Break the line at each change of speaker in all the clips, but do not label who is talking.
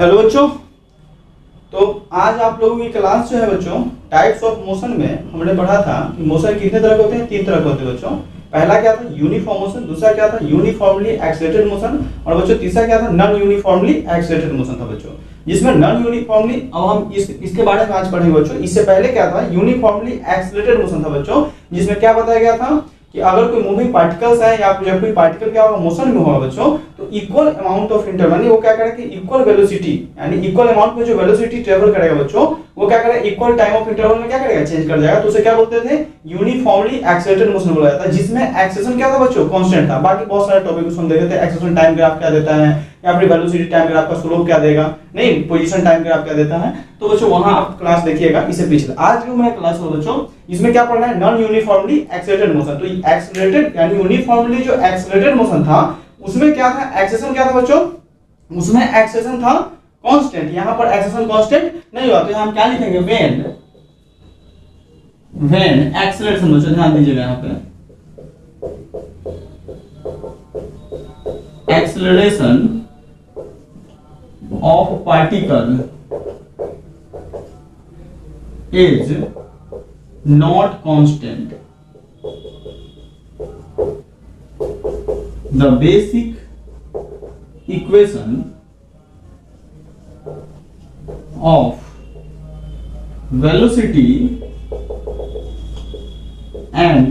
Hello बच्चों, तो आज आप लोगों की क्लास जो है बच्चों टाइप्स ऑफ मोशन में हमने पढ़ा था कि मोशन कितने तरह के होते हैं। 3 तरह के होते हैं बच्चों। पहला क्या था? Uniform motion. दूसरा क्या था? Uniformly accelerated motion. और बच्चों तीसरा क्या था? नॉन यूनिफॉर्मली एक्सेलरेटेड मोशन था बच्चों। जिसमें नॉन यूनिफॉर्मली, अब हम इसके बारे में आज पढ़ेंगे बच्चों। इससे पहले क्या था? यूनिफॉर्मली एक्सेलरेटेड मोशन था बच्चों, जिसमें क्या बताया गया था कि अगर कोई मूविंग पार्टिकल्स है या जब कोई पार्टिकल क्या होगा मोशन में होगा बच्चों, तो इक्वल अमाउंट ऑफ इंटरवल यानी वो क्या करेगा कि इक्वल वेलोसिटी यानी इक्वल अमाउंट में जो वेलोसिटी ट्रेवल करेगा बच्चों, वो क्या करेगा इक्वल टाइम ऑफ इंटरवल में क्या करेगा चेंज कर जाएगा। तो उसे क्या बोलते थे? यूनिफॉर्मली एक्सेलरेटेड मोशन बोला जाता है, जिसमें एक्सेलरेशन क्या था बच्चों? कांस्टेंट था। बाकी बहुत सारे टॉपिक हम देखे थे, एक्सेलरेशन टाइम ग्राफ क्या देता है या फिर वेलोसिटी टाइम ग्राफ का स्लोप क्या देगा, नहीं पोजीशन टाइम ग्राफ क्या देता है। तो बच्चों वहां आप क्लास देखिएगा इससे पिछले। आज जो मेरा क्लास होगा बच्चों, इसमें क्या पढ़ना है? Non uniformly accelerated motion. तो एक्सेलरेटेड यानी यूनिफॉर्मली जो एक्सेलरेटेड मोशन था उसमें क्या था? एक्सेलरेशन क्या था बच्चों? उसमें एक्सेलरेशन था कांस्टेंट। यहां पर एक्सेलरेशन कांस्टेंट नहीं हुआ, तो यहां हम क्या लिखेंगे? व्हेन एक्सेलरेशन बच्चों ध्यान दीजिएगा यहां पे acceleration of particle is not constant. The basic equation of velocity and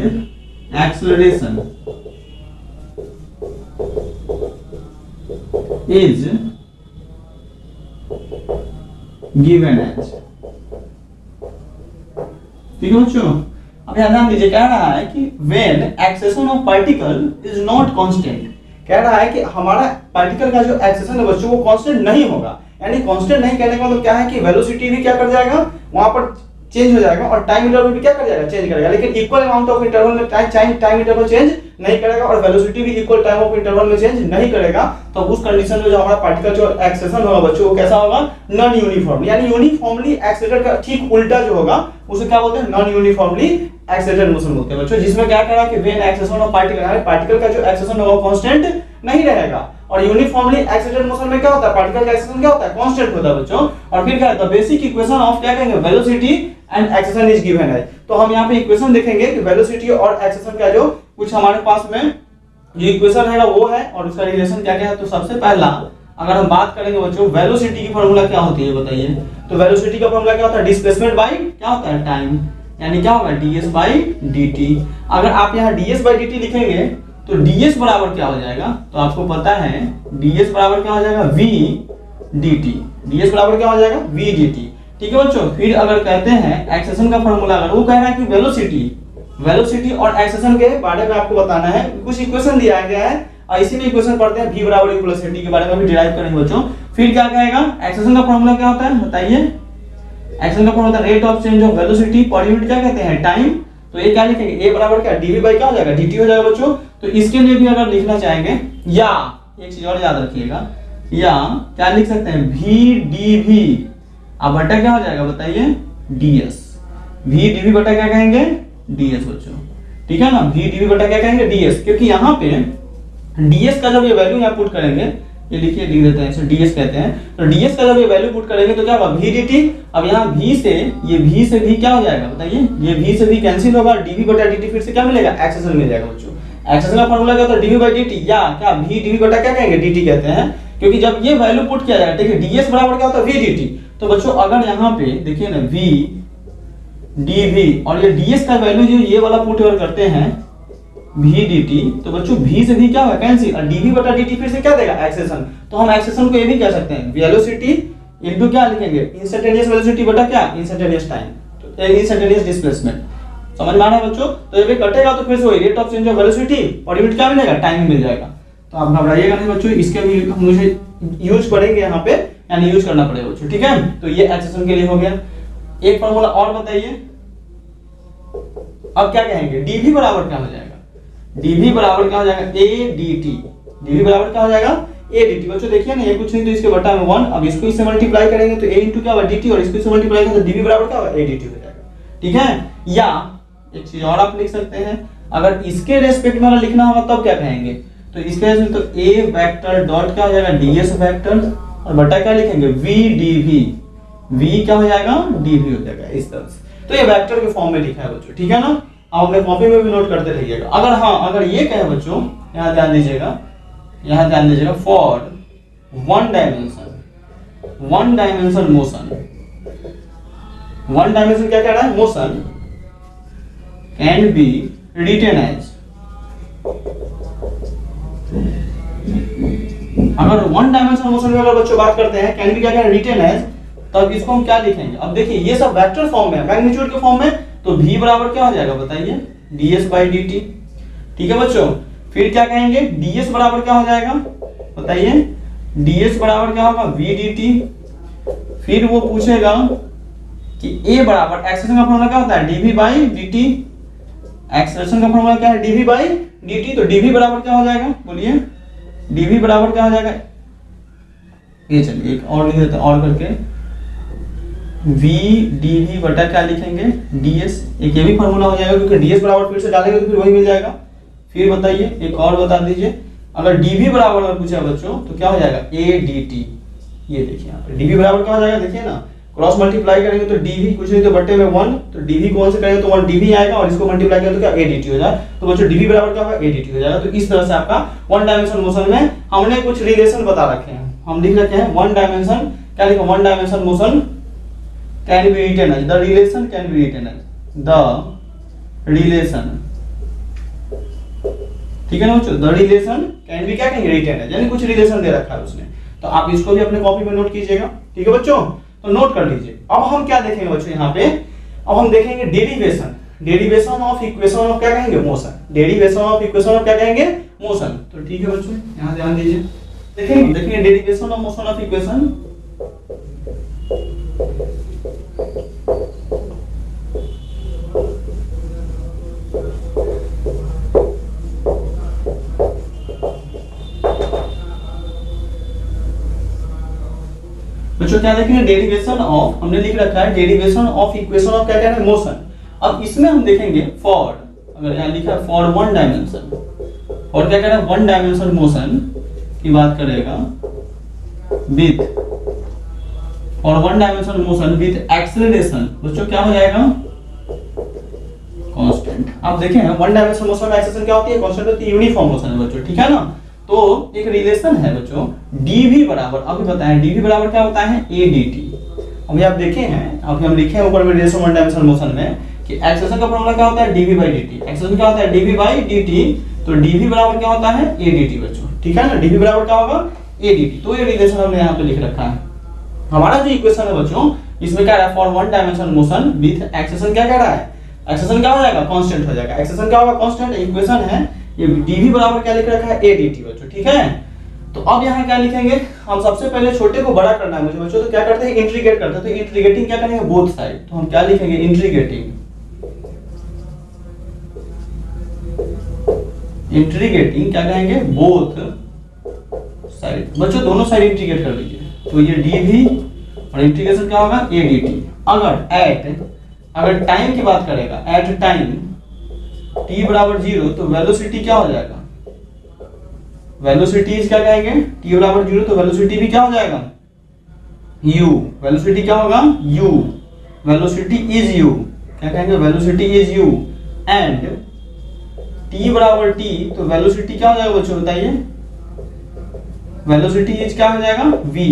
acceleration is given as। ठीक है बच्चों, अब ध्यान दीजिए, कह रहा है कि when acceleration of particle is not constant, कह रहा है कि हमारा पार्टिकल का जो एक्सेलरेशन है बच्चों वो कांस्टेंट नहीं होगा। यानी कांस्टेंट नहीं कहने का मतलब क्या है कि वेलोसिटी भी क्या कर जाएगा वहां पर चेंज हो जाएगा और टाइम इंटरवल भी क्या कर जाएगा चेंज करेगा, लेकिन इक्वल अमाउंट ऑफ इंटरवल में टाइम इंटरवल चेंज नहीं करेगा और वेलोसिटी भी इक्वल टाइम ऑफ इंटरवल में चेंज नहीं करेगा। तो उस कंडीशन में जो हमारा पार्टिकल जो एक्सेलरेशन होगा बच्चों वो कैसा होगा? Non uniform. यानी यूनिफॉर्मली एक्सेलरेटेड का ठीक उल्टा जो होगा उसे क्या बोलते हैं? नॉन यूनिफॉर्मली एक्सेलरेटेड मोशन बोलते हैं बच्चों। जिसमें क्या कह रहा है कि व्हेन एक्सेलरेशन ऑफ पार्टिकल यानी पार्टिकल का जो एक्सेलरेशन होगा कांस्टेंट नहीं रहेगा। और यूनिफॉर्मली एक्सेलरेटेड मोशन में क्या होता है? पार्टिकल का एक्सेलरेशन क्या होता है? कांस्टेंट होता है बच्चों। और फिर क्या है? द बेसिक इक्वेशन ऑफ क्या कहेंगे? Velocity and acceleration is given है। तो हम यहाँ पे इक्वेशन देखेंगे कि वेलोसिटी और एक्सेलरेशन का जो कुछ हमारे पास में जो इक्वेशन है वो है और उसका रिलेशन क्या क्या है। तो सबसे पहला अगर हम बात करेंगे बच्चों वेलोसिटी की फॉर्मूला क्या होती है बताइए। तो वेलोसिटी का फॉर्मूला क्या होता है? डिस्प्लेसमेंट बाय क्या होता है? टाइम। यानी क्या होगा? ds by dt। अगर आप यहाँ ds बाय dt लिखेंगे तो ds बराबर क्या हो जाएगा? तो आपको पता है ds बराबर क्या हो जाएगा? v dt। ds बराबर क्या हो जाएगा? v dt। ठीक है बच्चों। फिर अगर कहते हैं एक्सेलरेशन का फॉर्मूला, अगर वो कह रहा है कि वेलोसिटी और एक्सेलरेशन के बारे में आपको बताना है, कुछ इक्वेशन दिया गया है और इसी में इक्वेशन पढ़ते हैं v बराबर u प्लस dt के बारे में भी डिराइव करेंगे बच्चों। फिर क्या कहेगा? एक्सेलरेशन का फॉर्मूला क्या होता है बताइए? एक्सेलरेशन का formula rate of change of velocity per unit क्या कहते हैं? टाइम। तो ये क्या लिखेंगे? a बराबर क्या dv बाय क्या हो जाएगा? dt हो जाएगा बच्चों। तो इसके लिए भी अगर लिखना चाहेंगे या एक चीज और याद रखिएगा, या क्या लिख सकते हैं? v dv अब बटा क्या हो जाएगा बताइए? ds। v dv बटा क्या कहेंगे? ds बच्चों। ठीक है ना? v dv बटा क्या कहेंगे? ds। क्योंकि यहाँ पे ds का जब ये वैल्यू यहाँ पुट करेंगे, ये लिखिए लिख देते हैं इसे ds कहते हैं। तो ds का जब ये वैल्यू पुट करेंगे तो क्या होगा? v dt। अब यहाँ v से v क्या हो जाएगा बताइए? ये v से v कैंसिल होगा, dv बटा dt फिर से क्या मिलेगा? एक्सेलरेशन मिल जाएगा बच्चों। एक्सेलरेशन का फॉर्मूला क्या होता है? dv बाय dt या क्या v dv बटा क्या कहेंगे? dt कहते हैं। क्योंकि जब ये वैल्यू पुट किया जाएगा, ठीक है, ds बराबर क्या होता है? v dt। तो बच्चों अगर यहाँ पे देखिए ना v dv और ये ds का वैल्यू जो ये वाला पुट अगर करते हैं v dt, तो बच्चों v से v क्या होगा? कैंसिल, और dv बटा dt फिर से क्या देगा? एक्सेलरेशन। तो हम एक्सेलरेशन को ये भी कह सकते हैं वेलोसिटी इनटू क्या लिखेंगे? इंस्टेंटेनियस वेलोसिटी बटा क्या? इंस्टेंटेनियस टाइम, तो इंस्टेंटेनियस डिस्प्लेसमेंट। समझ में आ रहा है बच्चों? तो ये भी कटेगा तो फिर से वही rate of change of velocity और यूनिट क्या मिलेगा? टाइम मिल जाएगा। तो आप घबराइएगा नहीं बच्चों, इसके भी हम मुझे यूज करेंगे यहाँ पे, यानी यूज करना पड़ेगा बच्चों। ठीक है, तो ये एक्सेलरेशन के लिए हो गया। एक फॉर्मूला और बताइए, अब क्या कहेंगे? dv बराबर क्या हो जाएगा? dv बराबर क्या हो जाएगा? a dt। dv बराबर क्या हो जाएगा? a dt। बच्चों देखिए ना, ये कुछ नहीं तो इसके बटा में 1। अब इसको इससे मल्टीप्लाई करेंगे तो a इंटू क्या होगा? dt, और इसको इससे मल्टीप्लाई करेंगे तो dv बराबर क्या होगा? a dt हो जाएगा। ठीक है, या एक चीज और आप लिख सकते हैं, अगर इसके रेस्पेक्ट में लिखना होगा तब क्या कहेंगे? तो इसके तो a वेक्टर डॉट क्या हो जाएगा? ds वेक्टर और बटा क्या लिखेंगे v dv, v क्या हो जाएगा dv हो जाएगा इस तरह से। तो ये वेक्टर के फॉर्म में लिखा है बच्चों, ठीक है ना। आप अपने कॉपी में भी नोट करते रहिएगा। अगर हाँ अगर ये कहे बच्चों, यहाँ ध्यान दीजिएगा, यहाँ ध्यान दीजिएगा, for one dimension motion, one dimension क्या कह रहा है, motion can be written as, अगर वन डायमेंशनल मोशन में अगर बच्चों बात करते हैं कैन बी क्या कह रहा है, रिटेन एज, तब इसको हम क्या लिखेंगे। अब देखिए ये सब वेक्टर फॉर्म में, मैग्नीट्यूड के फॉर्म में, तो v बराबर क्या हो जाएगा बताइए, ds बाई dt, ठीक है बच्चों। फिर क्या कहेंगे, ds बराबर क्या हो जाएगा बताइए, ds बराबर क्या होगा v dt। फिर वो पूछेगा कि a बराबर, एक्सेलरेशन का फॉर्मूला क्या होता है dv बाई dt, एक्सेलरेशन का फॉर्मूला क्या है dv बाई dt, तो dv बराबर क्या हो जाएगा बोलिए, dv बराबर क्या हो जाएगा, ये चलिए एक और लिख देते हैं और करके, v dv बटा क्या लिखेंगे ds, एक ये भी फॉर्मूला हो जाएगा क्योंकि ds बराबर फिर से डालेंगे तो फिर वही मिल जाएगा। फिर बताइए एक और बता दीजिए, अगर dv बराबर अगर पूछा बच्चों तो क्या हो जाएगा a dt, ये देखिए यहाँ पे dv बराबर क्या हो जाएगा, देखिए ना क्रॉस मल्टीप्लाई करेंगे तो dv कुछ नहीं तो बट्टे में 1, तो dv कौन से करेंगे तो 1 dv आएगा और इसको मल्टीप्लाई करेंगे तो क्या a dt हो जाएगा। तो बच्चों dv बराबर क्या होगा a dt हो जाएगा। तो इस तरह से आपका वन डायमेंशन मोशन में हमने कुछ रिलेशन बता रखे हैं, हम लिख रखे हैं वन डायमेंशन, क्या लिखा, one dimension motion can be written as, the relation can be written as, the relation, ठीक है ना बच्चों, the relation can be क्या कहेंगे written as, यानी कुछ रिलेशन दे रखा है उसने। तो आप इसको भी अपने कॉपी में नोट कीजिएगा, ठीक है बच्चों, तो नोट कर लीजिए। अब हम क्या देखेंगे बच्चों यहाँ पे, अब हम देखेंगे derivation, derivation of equation of क्या कहेंगे motion, derivation of equation of क्या कहेंगे मोशन। तो ठीक है बच्चों यहाँ ध्यान दीजिए, देखेंगे derivation of motion of equation. बच्चों क्या देखेंगे, डेरिवेशन ऑफ, हमने लिख रखा है डेरिवेशन ऑफ इक्वेशन ऑफ क्या कहते हैं मोशन। अब इसमें हम देखेंगे फॉर, अगर यहाँ लिखा है फॉर वन डायमेंशन, और क्या कह रहा है वन डायमेंशन मोशन की बात करेगा विथ, और one dimension motion with acceleration, बच्चों क्या हो जाएगा कांस्टेंट। आप देखें वन डायमेंशन मोशन में एक्सेलरेशन क्या होती है, कांस्टेंट होती है, यूनिफॉर्म मोशन है बच्चों, ठीक है ना। तो एक रिलेशन है बच्चों dv बराबर, अभी बताएं dv बराबर क्या होता है a dt। अभी आप देखे हैं, अभी हम लिखे हैं ऊपर में रिलेशन वन डायमेंशनल मोशन में कि एक्सेलरेशन का फॉर्मूला क्या होता है dv बाई dt, एक्सेलरेशन क्या होता है dv बाई dt, तो dv बराबर क्या होता है a dt बच्चों, ठीक है ना, dv बराबर क्या होगा a dt। तो ये रिलेशन हमने यहाँ पे लिख रखा है। हमारा जो इक्वेशन है बच्चों इसमें क्या है, for one dimensional motion with acceleration क्या कह रहा है, एक्सेलरेशन क्या हो जाएगा कांस्टेंट हो जाएगा, एक्सेलरेशन क्या होगा कांस्टेंट, इक्वेशन है ये dv बराबर क्या लिख रखा है a dt बच्चों, ठीक है। तो अब यहाँ क्या लिखेंगे, हम सबसे पहले छोटे को बड़ा करना है मुझे बच्चों, तो क्या करते हैं इंटीग्रेट करते हैं, तो इंटीग्रेटिंग क्या करेंगे बोथ साइड, तो हम क्या लिखेंगे इंटीग्रेटिंग, इंटीग्रेटिंग क्या कहेंगे बोथ साइड, बच्चों दोनों साइड इंटीग्रेट कर लीजिए। तो ये dv और इंटीग्रेशन क्या होगा a dt। अगर टाइम की बात करेगा, एट टाइम t बराबर 0, तो वेलोसिटी क्या हो जाएगा, वेलोसिटी क्या कहेंगे t बराबर 0, तो वेलोसिटी भी क्या हो जाएगा u, वेलोसिटी क्या होगा u, वेलोसिटी इज u, क्या कहेंगे velocity is u, and t बराबर t, तो वेलोसिटी क्या हो जाएगा बच्चों बताइए, वेलोसिटी इज क्या हो जाएगा v।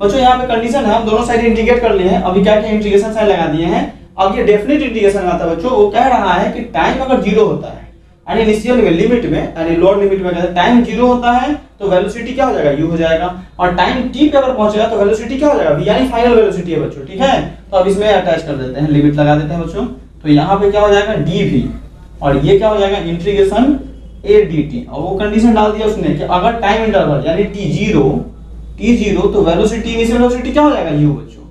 बच्चों यहाँ पे कंडीशन है, हम दोनों साइड इंटीग्रेट कर लिए हैं, अभी क्या किया इंटीग्रेशन साइन लगा दिए हैं। अब ये डेफिनेट इंटीग्रेशन आता है बच्चों, वो कह रहा है कि टाइम अगर 0 होता है, यानी इनिशियल में लिमिट में, यानी लोअर लिमिट में कहते हैं टाइम 0 होता है तो वेलोसिटी क्या हो जाएगा u हो जाएगा, और टाइम t पे अगर पहुंचेगा तो वेलोसिटी क्या हो जाएगा v, यानी फाइनल वेलोसिटी है बच्चों, ठीक है। तो अब इसमें अटैच कर देते हैं, लिमिट लगा देते हैं बच्चों, तो यहाँ पे क्या हो जाएगा dv, और ये क्या हो जाएगा इंटीग्रेशन a dt, और वो कंडीशन डाल दिया उसने कि अगर टाइम इंटरवल यानी t0 तो वेलोसिटी इनिशियल वेलोसिटी क्या हो जाएगा u बच्चों,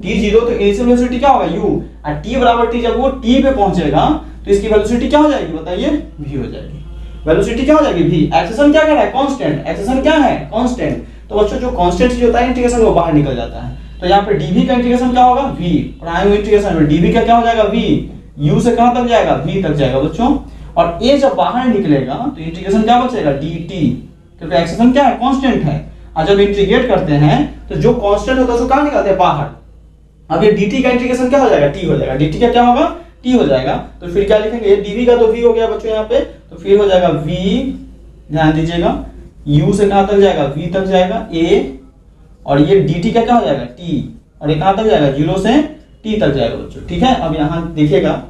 t0 तो इनिशियल वेलोसिटी क्या होगा u, और t बराबर t जब वो t पे पहुंचेगा तो इसकी वेलोसिटी क्या हो जाएगी बताइए v हो जाएगी, वेलोसिटी क्या हो जाएगी v। एक्सेलरेशन क्या कह रहा है कांस्टेंट, एक्सेलरेशन क्या है कांस्टेंट, तो बच्चों जो कांस्टेंट चीज होता है इंटीग्रेशन वो बाहर निकल जाता है, तो यहाँ पे dv का इंटीग्रेशन क्या होगा v, प्राइम इंटीग्रेशन में dv का क्या हो जाएगा v, u से कहां तक जाएगा v तक जाएगा बच्चों, और a जब बाहर निकलेगा तो इंटीग्रेशन क्या बचेगा dt, क्योंकि एक्सेलरेशन क्या है कांस्टेंट है, और जब इंटीग्रेट करते हैं तो जो कांस्टेंट होता है उसको कहाँ निकालते हैं, बाहर। अब ये dt का इंटीग्रेशन क्या हो जाएगा, t हो जाएगा। dt का क्या होगा, t हो जाएगा। तो फिर क्या लिखेंगे, dv का तो v हो गया बच्चों यहाँ पे, तो फिर हो जाएगा v, ध्यान दीजिएगा, u से कहाँ तक जाएगा, v तक जाएगा a, और ये dt का क्या हो जाएगा, t, और ये कहाँ तक जाएगा, 0 से t तक जाएगा बच्चों। ठीक है, अब यहाँ देखिएगा,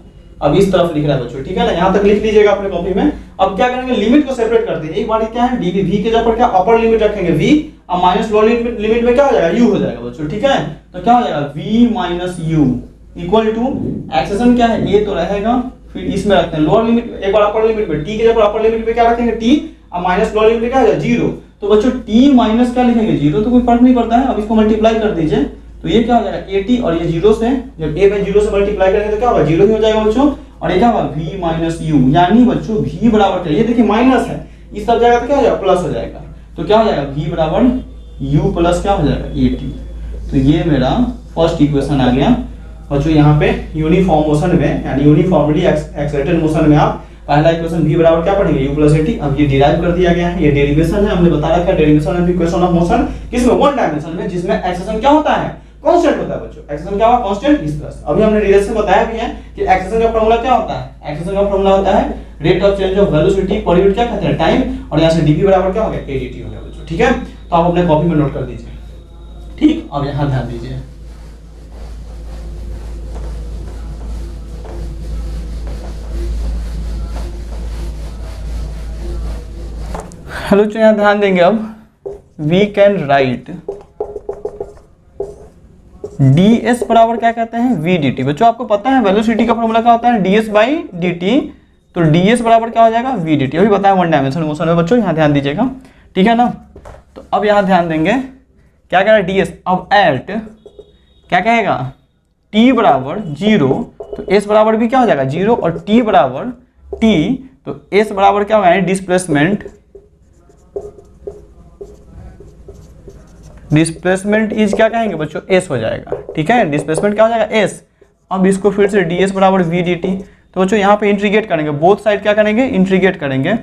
अब इस तरफ लिख रहा है बच्चों, ठीक है ना, यहाँ तक लिख लीजिएगा अपने कॉपी में। अब क्या करेंगे, लिमिट को सेपरेट करते हैं। एक बार क्या है, dv, v के जगह पर क्या अपर लिमिट रखेंगे v, और माइनस लोअर लिमिट में क्या हो जाएगा, u हो जाएगा बच्चों। ठीक है, तो क्या हो जाएगा, v minus u equal to एक्सेशन क्या है, a तो रहेगा, फिर इसमें रखते हैं लोअर लिमिट, एक बार अपर लिमिट में t के जगह पर अपर लिमिट में क्या रखेंगे, t, और माइनस लोअर लिमिट में क्या हो जाएगा, 0। तो बच्चों t माइनस क्या लिखेंगे, 0, तो कोई फर्क नहीं पड़ता है। अब इसको मल्टीप्लाई कर दीजिए, तो ये क्या हो जाएगा 80, और ये 0 से, जब a में 0 से मल्टीप्लाई करेंगे तो क्या होगा, 0 ही हो जाएगा बच्चों। और ये क्या होगा, v माइनस u, यानी बच्चों v बराबर क्या, ये देखिए माइनस है, इस तरफ जाएगा तो क्या हो जाएगा, प्लस हो जाएगा। तो क्या हो जाएगा, v बराबर u प्लस क्या हो जाएगा, 80। तो ये मेरा फर्स्ट इक्वेशन आ गया बच्चों। यहाँ पे यूनिफॉर्म मोशन में, यानी यूनिफॉर्मली एक्सेलरेटेड मोशन में आप पहला इक्वेशन v बराबर क्या पढ़ेंगे, u प्लस 80। अब ये डिराइव कर दिया गया है, ये डेरिवेशन है, हमने बता रखा है derivation of equation of motion, किसमें, वन डायमेंशन में, जिसमें एक्सेशन क्या होता है, कांस्टेंट होता है बच्चों। एक्सेशन क्या हुआ, कांस्टेंट, इस तरह से। अभी हमने रिलेशन बताया भी है कि एक्सेशन का फार्मूला क्या होता है, एक्सेशन का फार्मूला होता है rate of change of velocity per unit क्या कहते हैं, टाइम, और यहाँ से dv बराबर क्या हो गया, adt हो गया बच्चों। ठीक है, तो आप अपने कॉपी में नोट कर दीजिए। ठीक, अब यहाँ ध्यान दीजिए, हेलो, तो यहाँ ध्यान देंगे। अब वी कैन राइट ds बराबर क्या कहते हैं, v dt। बच्चों आपको पता है वेलोसिटी का फॉर्मूला क्या होता है, ds बाई dt, तो ds बराबर क्या हो जाएगा, v dt। अभी बताया वन डायमेंशन मोशन में बच्चों, यहाँ ध्यान दीजिएगा। ठीक है ना, तो अब यहाँ ध्यान देंगे, क्या कह रहा है ds, अब एट क्या कहेगा, t बराबर 0, तो s बराबर भी क्या हो जाएगा 0, और t बराबर t, तो s बराबर क्या होगा, डिस्प्लेसमेंट, डिस्प्लेसमेंट इज क्या कहेंगे बच्चों, s हो जाएगा। ठीक है, डिस्प्लेसमेंट क्या हो जाएगा, s। अब इसको फिर से ds बराबर v dt, तो बच्चों यहाँ पे इंटीग्रेट करेंगे, बोथ साइड क्या करेंगे, इंटीग्रेट करेंगे।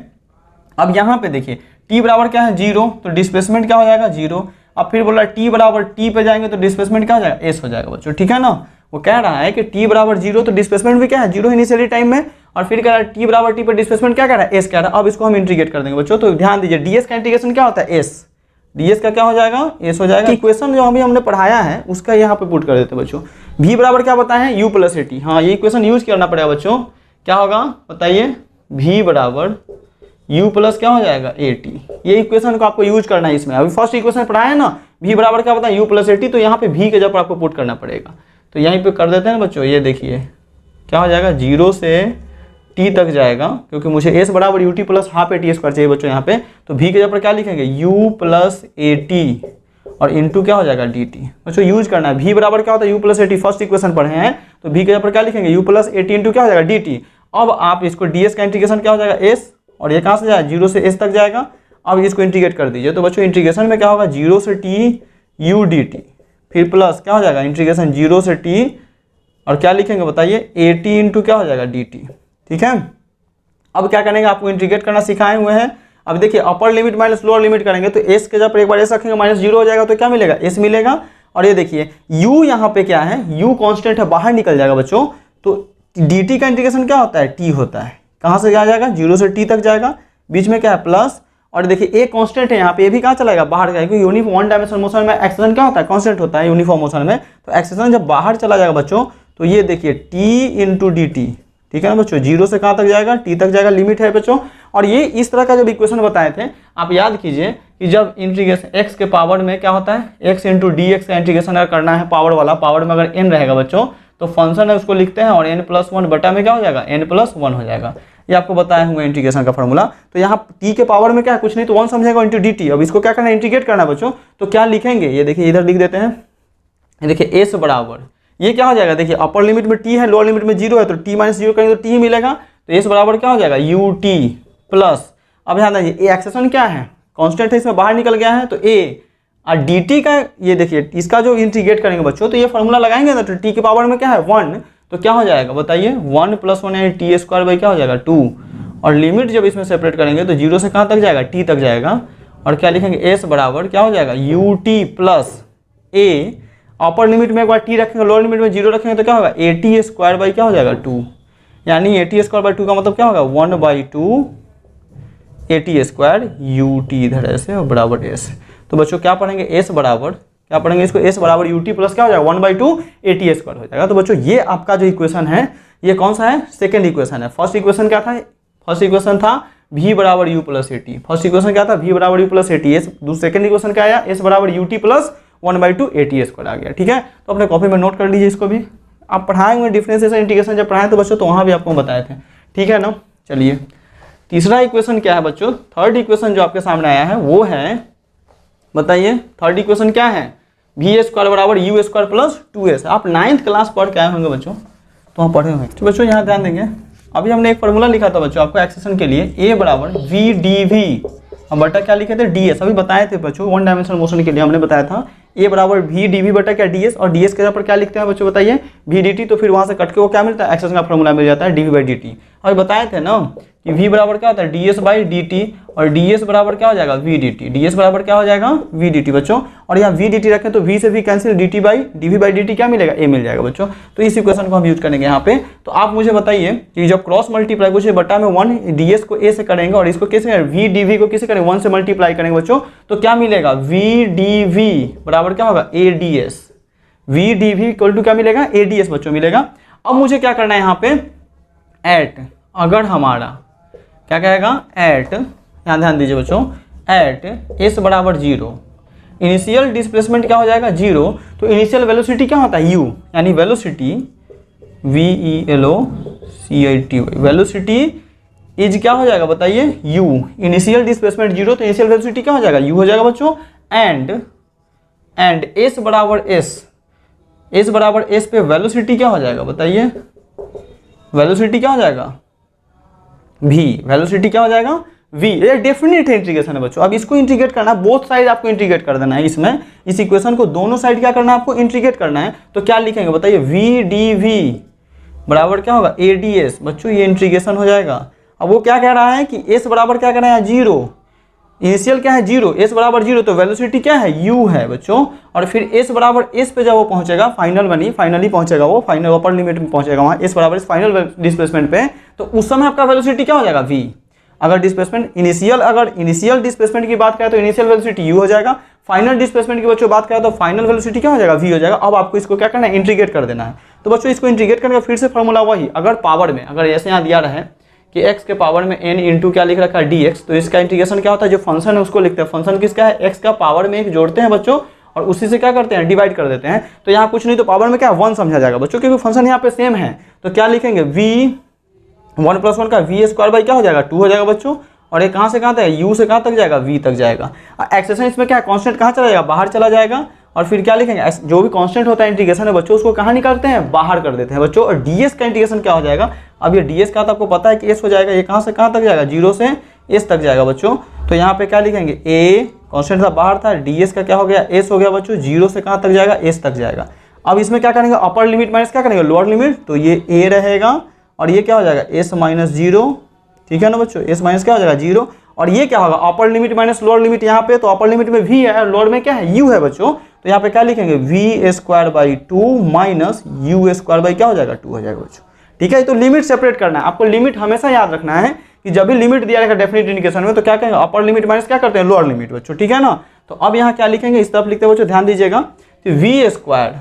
अब यहाँ पे देखिए t बराबर क्या है 0, तो डिस्प्लेसमेंट क्या हो जाएगा 0। अब फिर बोला t बराबर t पे जाएंगे तो डिस्प्लेसमेंट क्या हो जाएगा, s हो जाएगा बच्चों। ठीक है ना, वो कह रहा है कि t बराबर 0, तो डिस्प्लेसमेंट भी क्या है 0 इनिशियली टाइम में, और फिर कह रहा है t बराबर t पे डिस्प्लेसमेंट क्या कह रहा है, s कह रहा है। अब इसको हम इंटीग्रेट कर देंगे बच्चों, तो ध्यान दीजिए ds का इंटीग्रेशन क्या होता है, s, ds का क्या हो जाएगा, s हो जाएगा। इक्वेशन जो अभी हमने पढ़ाया है उसका यहाँ पे पुट कर देते हैं बच्चों। v बराबर क्या बताएं, u प्लस 80। हाँ, ये इक्वेशन यूज करना पड़ेगा बच्चों। क्या होगा बताइए, v बराबर u प्लस क्या हो जाएगा 80। ये इक्वेशन को आपको यूज करना है इसमें। अभी फर्स्ट इक्वेशन पढ़ाया ना, v बराबर क्या बताएं, u प्लस 80, तो यहाँ पे v के जगह पर आपको पुट करना पड़ेगा। तो यहीं पे कर देते हैं ना बच्चों, ये देखिए क्या हो जाएगा, 0 से t तक जाएगा, क्योंकि मुझे s बराबर ut plus half at square चाहिए बच्चों यहाँ पे। तो v के जगह पर क्या लिखेंगे, u प्लस 80, और इंटू क्या हो जाएगा dt। बच्चों यूज करना है, v बराबर क्या होता है, u प्लस 80, फर्स्ट इक्वेशन पढ़े हैं, तो v के जगह पर क्या लिखेंगे, u प्लस 80 इंटू क्या हो जाएगा dt। अब आप इसको ds का इंटीग्रेशन क्या हो जाएगा, s, और ये कहाँ से जाएगा, 0 से s तक जाएगा। अब इसको इंटीग्रेट कर दीजिए, तो बच्चों इंटीग्रेशन में क्या होगा, 0 से t u dt, फिर प्लस क्या हो जाएगा, इंटीग्रेशन 0 से t, और क्या लिखेंगे बताइए, 80 इंटू क्या हो जाएगा dt। ठीक है, अब क्या करेंगे, आपको इंटीग्रेट करना सिखाए हुए हैं। अब देखिए upper limit minus lower limit करेंगे, तो s के जगह पर एक बार s रखेंगे, माइनस 0 हो जाएगा, तो क्या मिलेगा, s मिलेगा। और ये देखिए u यहाँ पे क्या है, u कांस्टेंट है, बाहर निकल जाएगा बच्चों। तो dt का इंटीग्रेशन क्या होता है, t होता है। कहाँ से क्या जाएगा, 0 से t तक जाएगा, बीच में क्या है प्लस, और देखिए a कांस्टेंट है यहाँ पे, ये भी कहाँ चलाएगा, बाहर जाएगा, क्योंकि यूनिफॉर्म वन डायमेंशन मोशन में एक्सेशन क्या होता है, कांस्टेंट होता है यूनिफॉर्म मोशन में। तो एक्सेशन जब बाहर चला जाएगा बच्चों, तो ये देखिए t इंटू डी टी। ठीक है ना बच्चों, 0 से कहाँ तक जाएगा, t तक जाएगा, लिमिट है बच्चों। और ये इस तरह का जब इक्वेशन बताए थे, आप याद कीजिए कि जब इंटीग्रेशन x के पावर में क्या होता है, x इंटू डी एक्स का इंटीग्रेशन अगर करना है पावर वाला, पावर में अगर n रहेगा बच्चों, तो फंक्शन है उसको लिखते हैं, और n+1 बटा में क्या हो जाएगा, n+1 हो जाएगा। ये आपको बताया हुआ इंटीग्रेशन का फॉर्मूला। तो यहाँ t के पावर में क्या है, कुछ नहीं तो 1 समझेगा इंटू dt। अब इसको क्या करना है, इंटीग्रेट करना है बच्चों। तो क्या लिखेंगे, ये देखिए इधर लिख देते हैं, ये देखिए s बराबर, ये क्या हो जाएगा, देखिए अपर लिमिट में t है, लोअर लिमिट में 0 है, तो t माइनस 0 करेंगे तो t ही मिलेगा। तो s बराबर क्या हो जाएगा, ut प्लस, अब ध्यान दीजिए ये एक्सेशन क्या है, कांस्टेंट है, इसमें बाहर निकल गया है, तो a और dt का, ये देखिए इसका जो इंटीग्रेट करेंगे बच्चों, तो ये फॉर्मूला लगाएंगे ना, तो t के पावर में क्या है 1, तो क्या हो जाएगा बताइए, 1 + 1 यानी t² बाई क्या हो जाएगा 2। और लिमिट जब इसमें सेपरेट करेंगे तो 0 से कहाँ तक जाएगा, t तक जाएगा, और क्या लिखेंगे एस बराबर क्या हो जाएगा you t plus A, upper limit में एक बार टी रखेंगे, लोअर लिमिट में 0 रखेंगे तो क्या होगा ए टी स्क्वायर बाई क्या हो जाएगा 2, यानी ए टी स्क्वायर बाई 2 का मतलब क्या होगा 1/2 a t square U T इधर ऐसे और बराबर एस। तो बच्चों क्या पढ़ेंगे एस बराबर क्या पढ़ेंगे इसको, एस बराबर यू टी प्लस क्या हो जाएगा 1/2 ए टी स्क्वायर हो जाएगा। तो बच्चों ये आपका जो इक्वेशन है ये कौन सा है, सेकेंड इक्वेशन है। फर्स्ट इक्वेशन क्या था, फर्स्ट इक्वेशन था v बराबर u plus a t, first equation क्या था v बराबर u plus a t. Second equation क्या आया एस बराबर u t plus 1/2 a t square आ गया। ठीक है, तो अपने कॉपी में नोट कर लीजिए इसको भी, आप पढ़ाएंगे डिफरेंशिएशन इंटीग्रेशन जब पढ़ाए तो बच्चों तो वहाँ भी आपको बताए थे। ठीक है ना, चलिए तीसरा इक्वेशन क्या है बच्चों, थर्ड इक्वेशन जो आपके सामने आया है वो है, बताइए थर्ड इक्वेशन क्या है, वी स्क्वायर बराबर यू स्क्वायर प्लस 2s। आप 9th क्लास पढ़ के आए होंगे बच्चों, तो हम पढ़े होंगे। तो बच्चों यहाँ ध्यान देंगे, अभी हमने एक फॉर्मूला लिखा था बच्चों आपको एक्सेशन के लिए, ए बराबर वी डी वी, हम बटा क्या लिखे थे डी एस, अभी बताए थे बच्चों 1 डायमेंशनल मोशन के लिए हमने बताया था ए बराबर वी डी वी बटा क्या डी एस, और डी एस के जगह पर क्या लिखते हैं बच्चों बताइए वी डी टी, तो फिर वहाँ से कट के वो क्या मिलता है एक्सेशन का फॉर्मूला मिल जाता है D V by D T. अभी बताए थे ना कि v बराबर क्या होता है D S by D T, और डी एस बराबर क्या हो जाएगा V D T, D S बराबर क्या हो जाएगा वी डी टी बच्चों, और यहाँ वी डी टी रखें तो v से v cancel, D T by D V by D T क्या मिलेगा a मिल जाएगा बच्चों। तो इस इक्वेशन को हम यूज करेंगे यहाँ पे। तो आप मुझे बताइए कि जब क्रॉस मल्टीप्लाई कुछ बटा में 1 डी एस को a से करेंगे और इसको कैसे करेंगे v डी वी को किसे करेंगे 1 से मल्टीप्लाई करेंगे बच्चों, तो क्या मिलेगा v डी वी बराबर क्या होगा a D S, v D V equal to क्या मिलेगा a डी एस बच्चों मिलेगा। अब मुझे क्या करना है यहाँ पे एट, अगर हमारा क्या कहेगा एट, यहाँ ध्यान दीजिए बच्चों, एट एस बराबर 0, इनिशियल डिस्प्लेसमेंट क्या हो जाएगा 0, तो इनिशियल वेलोसिटी क्या होता है u, यानी velocity V E L O C I T Y, velocity is क्या हो जाएगा बताइए u, इनिशियल डिस्प्लेसमेंट 0 तो इनिशियल वेलोसिटी क्या हो जाएगा u हो जाएगा बच्चों। एंड एस बराबर एस बराबर एस पे वेलोसिटी क्या हो जाएगा बताइए, वेलोसिटी क्या हो जाएगा v, वेलोसिटी क्या हो जाएगा v, ये डेफिनेट इंटीग्रेशन है बच्चों। अब इसको इंटीग्रेट करना है, बोथ साइड आपको इंटीग्रेट कर देना है, इसमें इस इक्वेशन को दोनों साइड क्या करना है आपको इंटीग्रेट करना है। तो क्या लिखेंगे बताइए v डी वी बराबर क्या होगा a डी एस बच्चों, ये इंटीग्रेशन हो जाएगा। अब वो क्या कह रहा है कि s बराबर क्या कह रहा है 0, इनिशियल क्या है 0, s बराबर 0 तो वेलोसिटी क्या है u है बच्चों, और फिर s बराबर s पे जब वो पहुंचेगा फाइनली पहुंचेगा वो फाइनल अपर लिमिट में पहुंचेगा वहाँ s बराबर फाइनल डिस्प्लेसमेंट पे, तो उस समय आपका वेलोसिटी क्या हो जाएगा v। अगर डिस्प्लेसमेंट इनिशियल डिस्प्लेसमेंट की बात करें तो इनिशियल वेलोसिटी u हो जाएगा, फाइनल डिस्प्लेसमेंट की बच्चों बात करें तो फाइनल वेलोसिटी क्या हो जाएगा v हो जाएगा। अब आपको इसको क्या करना है इंटीग्रेट कर देना है। तो बच्चों इसको इंटीग्रेट करने का फिर से फॉर्मूला वही, अगर पावर में अगर ऐसे यहाँ दिया रहे कि x के पावर में n इंटू क्या लिख रखा है dx, तो इसका इंटीग्रेशन क्या होता है, जो फंक्शन है उसको लिखते हैं, फंक्शन किसका है x का पावर में एक जोड़ते हैं बच्चों और उसी से क्या करते हैं डिवाइड कर देते हैं। तो यहाँ कुछ नहीं तो पावर में क्या 1 समझा जाएगा बच्चों, क्योंकि फंक्शन यहाँ पे सेम है। तो क्या लिखेंगे v 1 + 1 का v स्क्वायर बाई क्या हो जाएगा 2 हो जाएगा बच्चों, और ये कहाँ से कहाँ तक u से कहाँ तक जाएगा v तक जाएगा। एक्सेशन इसमें क्या है कांस्टेंट कहाँ चला जाएगा बाहर चला जाएगा, और फिर क्या लिखेंगे जो भी कांस्टेंट होता है इंटीग्रेशन है बच्चों उसको कहाँ निकालते हैं बाहर कर देते हैं बच्चों। और ds का इंटीग्रेशन क्या हो जाएगा, अब ये ds का तो आपको पता है कि s हो जाएगा, ये कहाँ से कहाँ तक जाएगा 0 से s तक जाएगा बच्चों। तो यहाँ पे क्या लिखेंगे a कांस्टेंट था बाहर था, ds का क्या हो गया s हो गया बच्चों, 0 से कहाँ तक जाएगा s तक जाएगा। अब इसमें क्या करेंगे अपर लिमिट माइनस क्या करेंगे लोअर लिमिट, तो ये a रहेगा और ये क्या हो जाएगा s - 0, ठीक है ना बच्चों, s माइनस क्या हो जाएगा 0, और ये क्या होगा upper limit minus lower limit, यहाँ पे तो अपर लिमिट में v है और लोअर में क्या है u है बच्चों। तो यहाँ पे क्या लिखेंगे v square by 2 minus u square by क्या हो जाएगा 2 हो जाएगा बच्चों। ठीक है, तो लिमिट सेपरेट करना है आपको, लिमिट हमेशा याद रखना है कि जब भी लिमिट दिया रहेगा डेफिनेट इंडिकेशन में तो क्या कहेंगे अपर लिमिट माइनस क्या करते हैं लोअर लिमिट बच्चों, ठीक है ना। तो अब यहाँ क्या लिखेंगे इस तरफ लिखते हैं बच्चों, ध्यान दीजिएगा, तो v स्क्वायर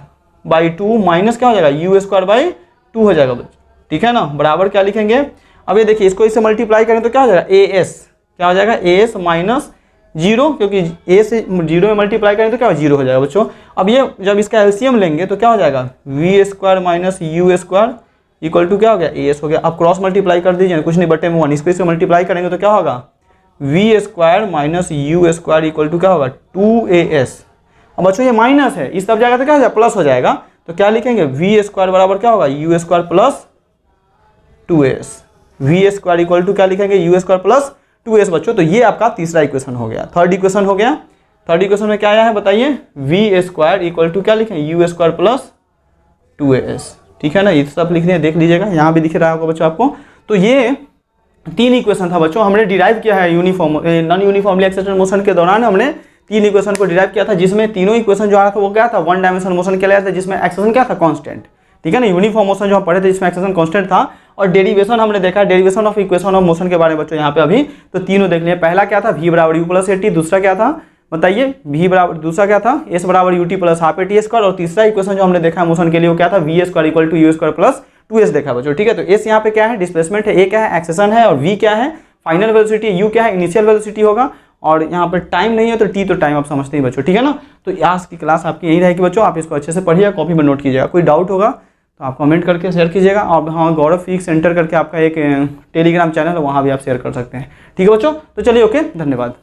बाई 2 माइनस क्या हो जाएगा u स्क्वायर बाई 2 हो जाएगा बच्चों, ठीक है ना, बराबर क्या लिखेंगे। अब ये देखिए इसको इससे मल्टीप्लाई करें तो क्या हो जाएगा as, क्या हो जाएगा as माइनस 0, क्योंकि a से 0 में मल्टीप्लाई करें तो क्या 0 हो जाएगा बच्चों। अब ये जब इसका एलसीएम लेंगे तो क्या हो जाएगा v square minus u square equal to क्या हो गया as हो गया। अब क्रॉस मल्टीप्लाई कर दीजिए, कुछ नहीं बटे में 1, इसको इससे मल्टीप्लाई करेंगे तो क्या होगा v square minus u square equal to क्या होगा 2as। अब बच्चों ये माइनस है, इस तरफ जाएगा तो क्या हो जाएगा प्लस हो जाएगा, तो क्या लिखेंगे v स्क्वायर बराबर क्या होगा u square plus 2as, v square equal to क्या लिखेंगे u स्क्वायर प्लस 2s बच्चों। तो ये आपका तीसरा इक्वेशन हो गया, थर्ड इक्वेशन हो गया। थर्ड इक्वेशन में क्या आया है बताइए v स्क्वायर इक्वल टू क्या लिखेंगे u स्क्वायर प्लस 2as, ठीक है ना, ये सब लिखने देख लीजिएगा यहाँ भी दिख रहा होगा बच्चों आपको। तो ये तीन इक्वेशन था बच्चों, हमने डिराइव किया है uniform non uniformly accelerated motion के दौरान हमने तीन इक्वेशन को डिराइव किया था, जिसमें तीनों इक्वेशन जो आ रहा था वो क्या था, वन डायमेंशन मोशन के लिए था, जिसमें एक्सेलरेशन क्या था, कांस्टेंट। ठीक है ना, यूनिफॉर्म मोशन जो हम पढ़े थे जिसमें एक्सेलरेशन कांस्टेंट था, और डेरिवेशन हमने देखा, derivation of equation of motion के बारे में बच्चों यहाँ पे अभी तो तीनों देख लिए। पहला क्या था, v बराबर u प्लस ए टी, दूसरा क्या था बताइए, v बराबर, दूसरा क्या था s बराबर ut प्लस हाफ ए टी स्क्वायर, और तीसरा इक्वेशन जो हमने देखा मोशन के लिए वो क्या था, v square equal to u square plus 2s देखा बच्चों। ठीक है, तो s यहाँ पे क्या है, डिस्प्लेसमेंट है, a क्या है, एक्सेशन है, और v क्या है, फाइनल वेलोसिटी, u क्या है, इनिशियल वेलोसिटी होगा, और यहाँ पर टाइम नहीं है तो t तो टाइम आप समझते ही बच्चों। ठीक है ना, तो आज की क्लास आपकी यही रहेगी बच्चों, आप इसको अच्छे से पढ़िए, कॉपी में नोट कीजिएगा। कोई डाउट होगा तो आप कमेंट करके शेयर कीजिएगा, और हाँ गौरव फिजिक्स सेंटर करके आपका एक टेलीग्राम चैनल है, वहाँ भी आप शेयर कर सकते हैं। ठीक है बच्चों, तो चलिए ओके, धन्यवाद।